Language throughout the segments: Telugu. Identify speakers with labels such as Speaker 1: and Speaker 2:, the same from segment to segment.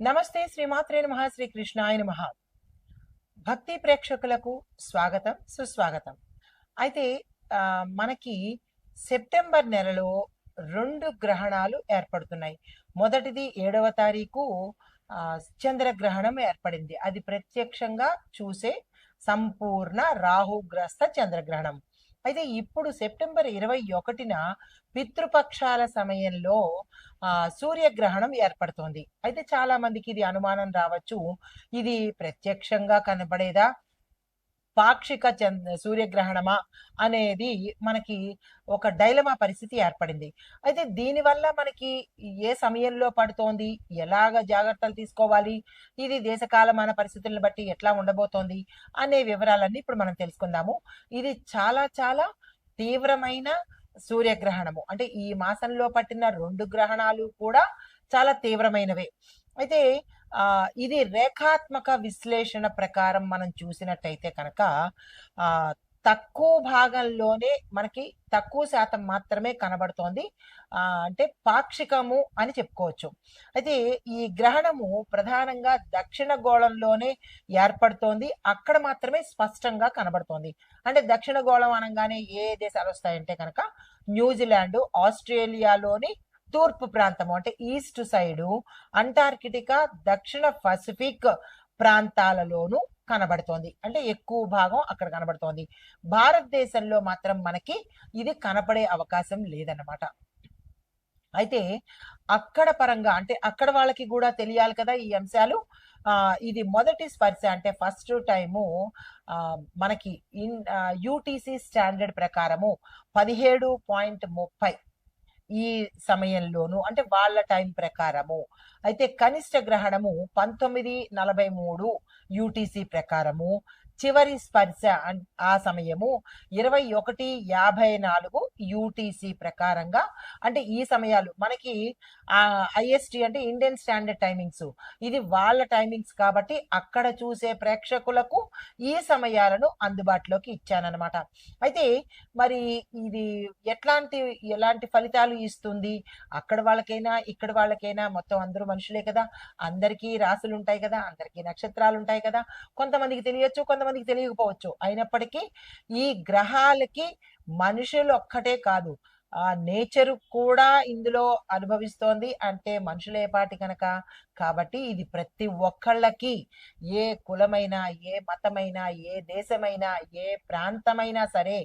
Speaker 1: నమస్తే శ్రీమాత్రే నమః శ్రీ కృష్ణాయ నమః. భక్తి ప్రేక్షకులకు స్వాగతం సుస్వాగతం. అయితే మనకి సెప్టెంబర్ నెలలో 2 గ్రహణాలు ఏర్పడుతున్నాయి. మొదటిది 7వ తారీఖు చంద్రగ్రహణం ఏర్పడింది. అది ప్రత్యక్షంగా చూసే సంపూర్ణ రాహుగ్రస్త చంద్రగ్రహణం. అయితే ఇప్పుడు సెప్టెంబర్ 21న పితృపక్షాల సమయంలో సూర్యగ్రహణం ఏర్పడుతోంది. అయితే చాలా మందికి ఇది అనుమానం రావచ్చు. ఇది ప్రత్యక్షంగా కనబడేదా, పాక్షిక సూర్యగ్రహణమా అనేది మనకి ఒక డైలమా పరిస్థితి ఏర్పడింది. అయితే దీనివల్ల మనకి ఏ సమయంలో పడుతోంది, ఎలాగ జాగ్రత్తలు తీసుకోవాలి, ఇది దేశకాలమాన పరిస్థితులను బట్టి ఎట్లా ఉండబోతోంది అనే వివరాలన్నీ ఇప్పుడు మనం తెలుసుకుందాము. ఇది చాలా చాలా తీవ్రమైన సూర్యగ్రహణము. అంటే ఈ మాసంలో పట్టిన 2 గ్రహణాలు కూడా చాలా తీవ్రమైనవే. అయితే ఇది రేఖాత్మక విశ్లేషణ ప్రకారం మనం చూసినట్టయితే కనుక తక్కువ భాగంలోనే మనకి తక్కువ శాతం మాత్రమే కనబడుతోంది. అంటే పాక్షికము అని చెప్పుకోవచ్చు. అయితే ఈ గ్రహణము ప్రధానంగా దక్షిణ గోళంలోనే ఏర్పడుతోంది. అక్కడ మాత్రమే స్పష్టంగా కనబడుతోంది. అంటే దక్షిణ గోళం అనగానే ఏ దేశాలు వస్తాయంటే కనుక న్యూజిలాండ్, ఆస్ట్రేలియాలోని తూర్పు ప్రాంతము అంటే ఈస్ట్ సైడు, అంటార్కిటికా, దక్షిణ పసిఫిక్ ప్రాంతాలలోనూ కనబడుతోంది. అంటే ఎక్కువ భాగం అక్కడ కనబడుతోంది. భారతదేశంలో మాత్రం మనకి ఇది కనపడే అవకాశం లేదన్నమాట. అయితే అక్కడ పరంగా అంటే అక్కడ వాళ్ళకి కూడా తెలియాలి కదా ఈ అంశాలు. ఇది మొదటి స్పర్శ అంటే ఫస్ట్ టైము మనకి యూటీసీ స్టాండర్డ్ ప్రకారము 17.30 ఈ సమయంలోను అంటే వాళ్ళ టైం ప్రకారము. అయితే కనిష్ట గ్రహణము 19:43 యూటీసీ ప్రకారము. చివరి స్పర్శ ఆ సమయము 21:54 యూటీసీ ప్రకారంగా. అంటే ఈ సమయాలు మనకి ఐఎస్టి అంటే ఇండియన్ స్టాండర్డ్ టైమింగ్స్, ఇది వాళ్ళ టైమింగ్స్ కాబట్టి అక్కడ చూసే ప్రేక్షకులకు ఈ సమయాలను అందుబాటులోకి ఇచ్చానన్నమాట. అయితే మరి ఇది ఎలాంటి ఫలితాలు ఇస్తుంది, అక్కడ వాళ్ళకైనా ఇక్కడ వాళ్ళకైనా మొత్తం అందరూ మనుషులే కదా, అందరికీ రాసులు ఉంటాయి కదా, అందరికీ నక్షత్రాలు ఉంటాయి కదా, కొంతమందికి తెలియచ్చు, కొంతమందికి తెలియకపోవచ్చు. అయినప్పటికీ ఈ గ్రహాలకి మనుషులు ఒక్కటే కాదు, నేచర్ కూడా ఇందులో అనుభవిస్తోంది. అంటే మనుషులే పాటి కనుక, కాబట్టి ఇది ప్రతి ఒక్కళ్ళకి, ఏ కులమైనా, ఏ మతమైనా, ఏ దేశమైనా, ఏ ప్రాంతమైనా సరే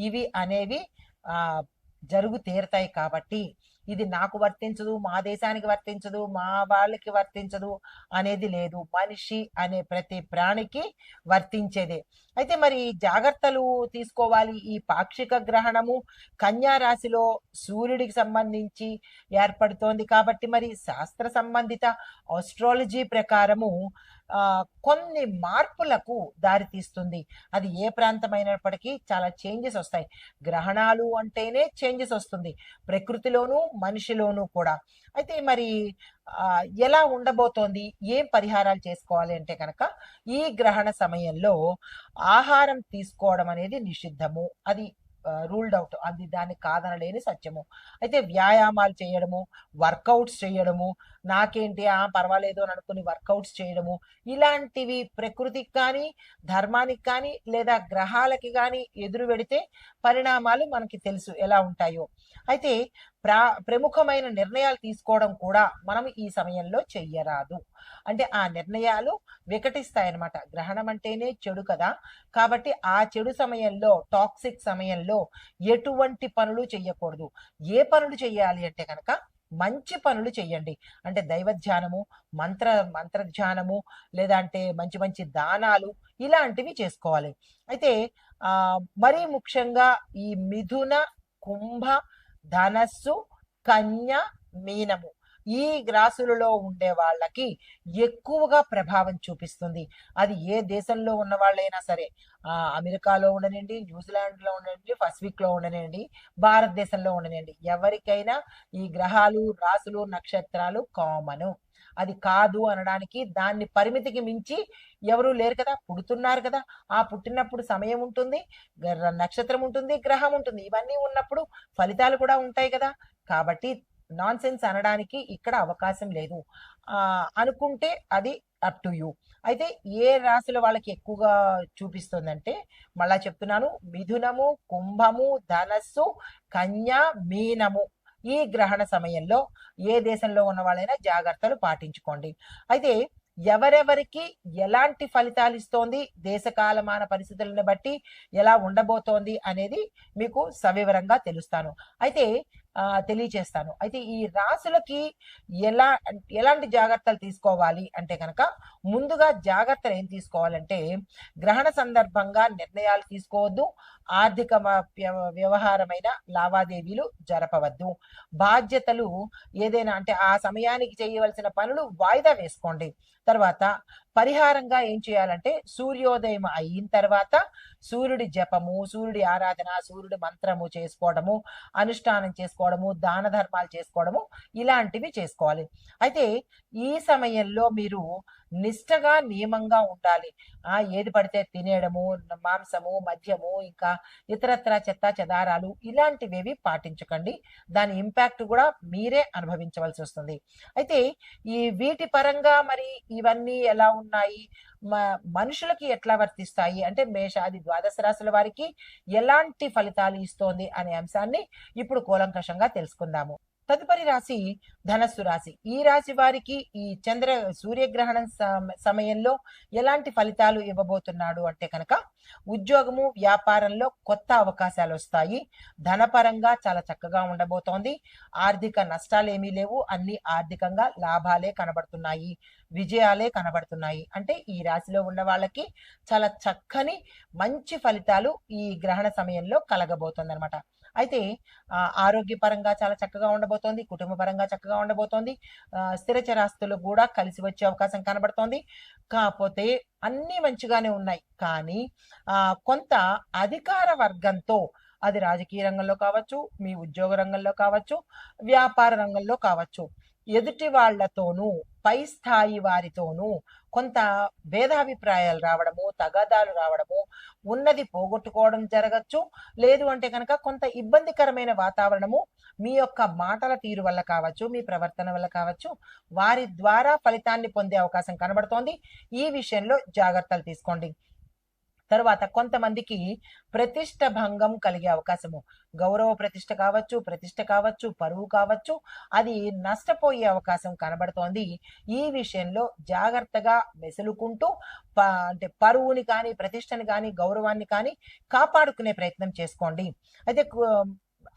Speaker 1: ఇవి అనేవి జరుగు తీరుతాయి. కాబట్టి ఇది నాకు వర్తించదు, మా దేశానికి వర్తించదు, మా వాళ్ళకి వర్తించదు అనేది లేదు. మనిషి అనే ప్రతి ప్రాణికి వర్తించేదే. అయితే మరి జాగ్రత్తలు తీసుకోవాలి. ఈ పాక్షిక గ్రహణము కన్యా రాశిలో సూర్యుడికి సంబంధించి ఏర్పడుతోంది కాబట్టి మరి శాస్త్ర సంబంధిత ఆస్ట్రాలజీ ప్రకారము కొన్ని మార్పులకు దారితీస్తుంది. అది ఏ ప్రాంతమైనప్పటికీ చాలా చేంజెస్ వస్తాయి. గ్రహణాలు అంటేనే చేంజెస్ వస్తుంది, ప్రకృతిలోనూ మనిషిలోనూ కూడా. అయితే మరి ఎలా ఉండబోతోంది, ఏం పరిహారాలు చేసుకోవాలి అంటే కనుక ఈ గ్రహణ సమయంలో ఆహారం తీసుకోవడం అనేది నిషిద్ధము. అది రూల్డ్ అవుట్, అది దాన్ని కాదనలేని సత్యము. అయితే వ్యాయామాలు చేయడము, వర్కౌట్స్ చేయడము, నాకేంటి పర్వాలేదు అని అనుకుని వర్కౌట్స్ చేయడము, ఇలాంటివి ప్రకృతికి కానీ ధర్మానికి కానీ లేదా గ్రహాలకి కానీ ఎదురు పెడితే పరిణామాలు మనకి తెలుసు ఎలా ఉంటాయో. అయితే ప్రముఖమైన నిర్ణయాలు తీసుకోవడం కూడా మనం ఈ సమయంలో చెయ్యరాదు. అంటే ఆ నిర్ణయాలు వికటిస్తాయన్నమాట. గ్రహణం అంటేనే చెడు కదా, కాబట్టి ఆ చెడు సమయంలో, టాక్సిక్ సమయంలో ఎటువంటి పనులు చెయ్యకూడదు. ఏ పనులు చెయ్యాలి అంటే కనుక మంచి పనులు చెయ్యండి. అంటే దైవధ్యానము, మంత్రధ్యానము, లేదా అంటే మంచి మంచి దానాలు ఇలాంటివి చేసుకోవాలి. అయితే మరీ ముఖ్యంగా ఈ మిథున, కుంభ, ధనస్సు, కన్య, మీనము ఈ రాశులలో ఉండే వాళ్ళకి ఎక్కువగా ప్రభావం చూపిస్తుంది. అది ఏ దేశంలో ఉన్న వాళ్ళైనా సరే, అమెరికాలో ఉండనండి, న్యూజిలాండ్లో ఉండనండి, పసిఫిక్లో ఉండనండి, భారతదేశంలో ఉండనండి, ఎవరికైనా ఈ గ్రహాలు, రాశులు, నక్షత్రాలు కామను. అది కాదు అనడానికి దాన్ని పరిమితికి మించి ఎవరు లేరు కదా, పుడుతున్నారు కదా. ఆ పుట్టినప్పుడు సమయం ఉంటుంది, నక్షత్రం ఉంటుంది, గ్రహం ఉంటుంది, ఇవన్నీ ఉన్నప్పుడు ఫలితాలు కూడా ఉంటాయి కదా. కాబట్టి నాన్సెన్స్ అనడానికి ఇక్కడ అవకాశం లేదు. అనుకుంటే అది అప్ టు యూ. అయితే ఏ రాశుల వాళ్ళకి ఎక్కువగా చూపిస్తుందంటే, మళ్ళా చెప్తున్నాను, మిథునము, కుంభము, ధనస్సు, కన్య, మీనము. ఈ గ్రహణ సమయంలో ఏ దేశంలో ఉన్న వాళ్ళైనా జాగ్రత్తలు పాటించుకోండి. అయితే ఎవరెవరికి ఎలాంటి ఫలితాలు ఇస్తోంది, దేశకాలమాన పరిస్థితులను బట్టి ఎలా ఉండబోతోంది అనేది మీకు సవివరంగా తెలియచేస్తాను. అయితే ఈ రాశులకి ఎలా ఎలాంటి జాగ్రత్తలు తీసుకోవాలి అంటే కనుక, ముందుగా జాగ్రత్తలు ఏం తీసుకోవాలంటే, గ్రహణ సందర్భంగా నిర్ణయాలు తీసుకోవద్దు, ఆర్థిక వ్యవహారమైన లావాదేవీలు జరపవద్దు, బాధ్యతలు ఏదైనా అంటే ఆ సమయానికి చేయవలసిన పనులు వాయిదా వేసుకోండి. తర్వాత పరిహారంగా ఏం చేయాలంటే, సూర్యోదయం అయిన తర్వాత సూర్యుడి జపము, సూర్యుడి ఆరాధన, సూర్యుడి మంత్రము చేసుకోవడము, అనుష్ఠానం చేసుకోవడము, దాన ధర్మాలు చేసుకోవడము, ఇలాంటివి చేసుకోవాలి. అయితే ఈ సమయంలో మీరు నిష్టగా నియమంగా ఉండాలి. ఏది పడితే తినేయడము, మాంసము, మద్యము, ఇంకా ఇతరత్ర చెత్త చెదారాలు ఇలాంటివేవి పాటించకండి. దాని ఇంపాక్ట్ కూడా మీరే అనుభవించవలసి వస్తుంది. అయితే ఈ వీటి పరంగా మరి ఇవన్నీ ఎలా ఉన్నాయి, మనుషులకి ఎట్లా వర్తిస్తాయి అంటే, మేషాది ద్వాదశ రాశుల వారికి ఎలాంటి ఫలితాలు ఇస్తోంది అనే అంశాన్ని ఇప్పుడు కూలంకషంగా తెలుసుకుందాము. తదుపరి రాశి ధనస్సు రాశి. ఈ రాశి వారికి ఈ సూర్యగ్రహణం సమయంలో ఎలాంటి ఫలితాలు ఇవ్వబోతున్నాడు అంటే కనుక, ఉద్యోగము, వ్యాపారంలో కొత్త అవకాశాలు వస్తాయి. ధనపరంగా చాలా చక్కగా ఉండబోతోంది. ఆర్థిక నష్టాలు ఏమీ లేవు, అన్ని ఆర్థికంగా లాభాలే కనబడుతున్నాయి, విజయాలే కనబడుతున్నాయి. అంటే ఈ రాశిలో ఉన్న వాళ్ళకి చాలా చక్కని మంచి ఫలితాలు ఈ గ్రహణ సమయంలో కలగబోతుంది అనమాట. అయితే ఆరోగ్యపరంగా చాలా చక్కగా ఉండబోతోంది, కుటుంబ పరంగా చక్కగా ఉండబోతోంది, స్థిర చరాస్తులు కూడా కలిసి వచ్చే అవకాశం కనబడుతోంది. కాకపోతే అన్ని మంచిగానే ఉన్నాయి, కానీ కొంత అధికార వర్గంతో, అది రాజకీయ రంగంలో కావచ్చు, మీ ఉద్యోగ రంగంలో కావచ్చు, వ్యాపార రంగంలో కావచ్చు, ఎదుటి వాళ్లతోనూ, పై స్థాయి వారితోనూ కొంత భేదాభిప్రాయాలు రావడము, తగాదాలు రావడము, ఉన్నది పోగొట్టుకోవడం జరగచ్చు. లేదు అంటే కనుక కొంత ఇబ్బందికరమైన వాతావరణము మీ యొక్క మాటల తీరు వల్ల కావచ్చు, మీ ప్రవర్తన వల్ల కావచ్చు, వారి ద్వారా ఫలితాన్ని పొందే అవకాశం కనబడుతోంది. ఈ విషయంలో జాగ్రత్తలు తీసుకోండి. తర్వాత కొంతమందికి ప్రతిష్ట భంగం కలిగే అవకాశము, గౌరవ ప్రతిష్ట కావచ్చు, పరువు కావచ్చు, అది నష్టపోయే అవకాశం కనబడుతోంది. ఈ విషయంలో జాగ్రత్తగా మెసులుకుంటూ అంటే పరువుని కానీ, ప్రతిష్టని కానీ, గౌరవాన్ని కానీ కాపాడుకునే ప్రయత్నం చేసుకోండి. అయితే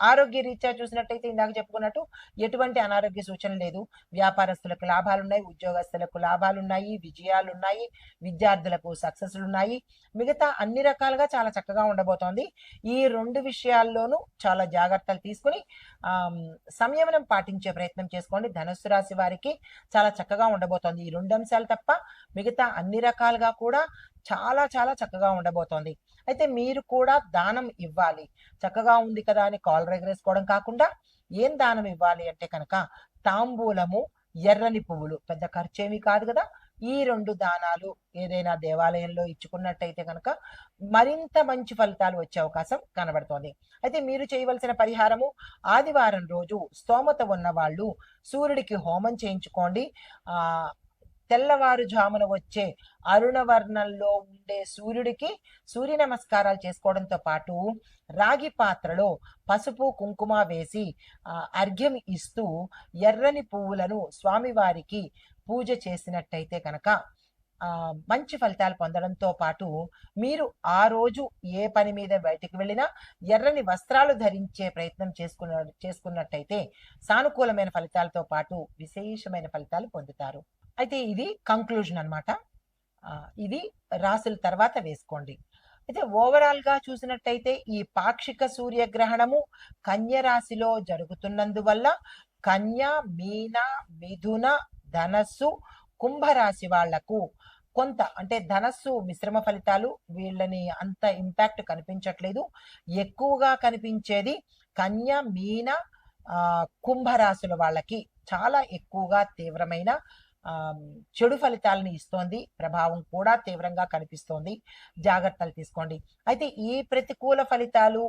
Speaker 1: ఆరోగ్య రీత్యా చూసినట్టయితే ఇందాక చెప్పుకున్నట్టు ఎటువంటి అనారోగ్య సూచన లేదు. వ్యాపారస్తులకు లాభాలున్నాయి, ఉద్యోగస్తులకు లాభాలున్నాయి, విజయాలున్నాయి, విద్యార్థులకు సక్సెస్లు ఉన్నాయి. మిగతా అన్ని రకాలుగా చాలా చక్కగా ఉండబోతోంది. ఈ 2 విషయాల్లోనూ చాలా జాగ్రత్తలు తీసుకుని సంయమనం పాటించే ప్రయత్నం చేసుకోండి. ధనుస్సు రాశి వారికి చాలా చక్కగా ఉండబోతోంది. ఈ 2 అంశాలు తప్ప మిగతా అన్ని రకాలుగా కూడా చాలా చాలా చక్కగా ఉండబోతోంది. అయితే మీరు కూడా దానం ఇవ్వాలి. చక్కగా ఉంది కదా అని కాలర్ ఎగరేసుకోవడం కాకుండా, ఏం దానం ఇవ్వాలి అంటే కనుక, తాంబూలము, ఎర్రని పువ్వులు, పెద్ద ఖర్చేమీ కాదు కదా. ఈ 2 దానాలు ఏదైనా దేవాలయంలో ఇచ్చుకున్నట్టయితే కనుక మరింత మంచి ఫలితాలు వచ్చే అవకాశం కనబడుతోంది. అయితే మీరు చేయవలసిన పరిహారము, ఆదివారం రోజు స్తోమత ఉన్న వాళ్ళు సూర్యుడికి హోమం చేయించుకోండి. తెల్లవారుజామున వచ్చే అరుణవర్ణంలో ఉండే సూర్యుడికి సూర్య నమస్కారాలు చేసుకోవడంతో పాటు, రాగి పాత్రలో పసుపు కుంకుమ వేసి అర్ఘ్యం ఇస్తూ ఎర్రని పువ్వులను స్వామివారికి పూజ చేసినట్టయితే కనుక మంచి ఫలితాలు పొందడంతో పాటు, మీరు ఆ రోజు ఏ పని మీద బయటికి వెళ్ళినా ఎర్రని వస్త్రాలు ధరించే ప్రయత్నం చేసుకున్నట్టయితే సానుకూలమైన ఫలితాలతో పాటు విశేషమైన ఫలితాలు పొందుతారు. అయితే ఇది కంక్లూజన్ అనమాట. ఇది రాసుల తర్వాత వేసుకోండి. అయితే ఓవరాల్ గా చూసినట్టయితే ఈ పాక్షిక సూర్యగ్రహణము కన్య రాశిలో జరుగుతున్నందువల్ల కన్య, మీన, మిథున, ధనస్సు, కుంభరాశి వాళ్లకు కొంత అంటే ధనస్సు మిశ్రమ ఫలితాలు, వీళ్ళని అంత ఇంపాక్ట్ కనిపించట్లేదు. ఎక్కువగా కనిపించేది కన్య, మీన, కుంభరాశుల వాళ్ళకి చాలా ఎక్కువగా తీవ్రమైన చెడు ఫలితాలను ఇస్తోంది. ప్రభావం కూడా తీవ్రంగా కనిపిస్తోంది. జాగ్రత్తలు తీసుకోండి. అయితే ఈ ప్రతికూల ఫలితాలు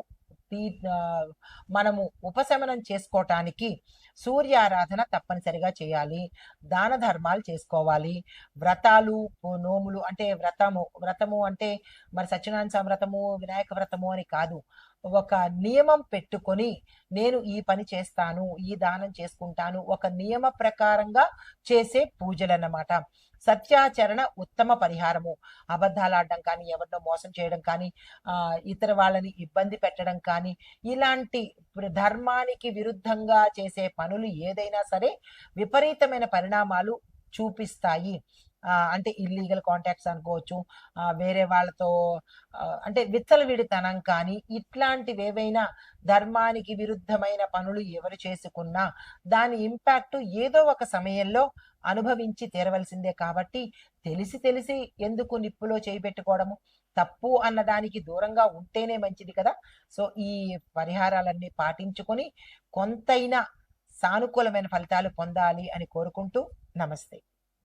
Speaker 1: ఆ, మనము ఉపశమనం చేసుకోవటానికి సూర్యారాధన తప్పనిసరిగా చేయాలి. దాన ధర్మాలు చేసుకోవాలి. వ్రతాలు, నోములు అంటే వ్రతము అంటే మరి సత్యనారాయణ స్వామి వ్రతము, వినాయక వ్రతము అని కాదు. ఒక నియమం పెట్టుకొని నేను ఈ పని చేస్తాను, ఈ దానం చేసుకుంటాను, ఒక నియమ ప్రకారంగా చేసే పూజలన్నమాట. సత్యాచరణ ఉత్తమ పరిహారము. అబద్ధాలు ఆడడం కానీ, ఎవరినో మోసం చేయడం కానీ, ఇతర వాళ్ళని ఇబ్బంది పెట్టడం కానీ, ఇలాంటి ధర్మానికి విరుద్ధంగా చేసే పనులు ఏదైనా సరే విపరీతమైన పరిణామాలు చూపిస్తాయి. అంటే ఇల్లీగల్ కాంటాక్ట్స్ అనుకోవచ్చు, వేరే వాళ్ళతో అంటే విచ్చలవిడితనం కానీ, ఇట్లాంటివి ఏవైనా ధర్మానికి విరుద్ధమైన పనులు ఎవరు చేసుకున్నా దాని ఇంపాక్ట్ ఏదో ఒక సమయంలో అనుభవించి తీరవలసిందే. కాబట్టి తెలిసి తెలిసి ఎందుకు నిప్పులో చేయి పెట్టుకోవడము, తప్పు అన్న దానికి దూరంగా ఉంటేనే మంచిది కదా. సో ఈ పరిహారాలన్నీ పాటించుకొని కొంతైనా సానుకూలమైన ఫలితాలు పొందాలి అని కోరుకుంటూ నమస్తే.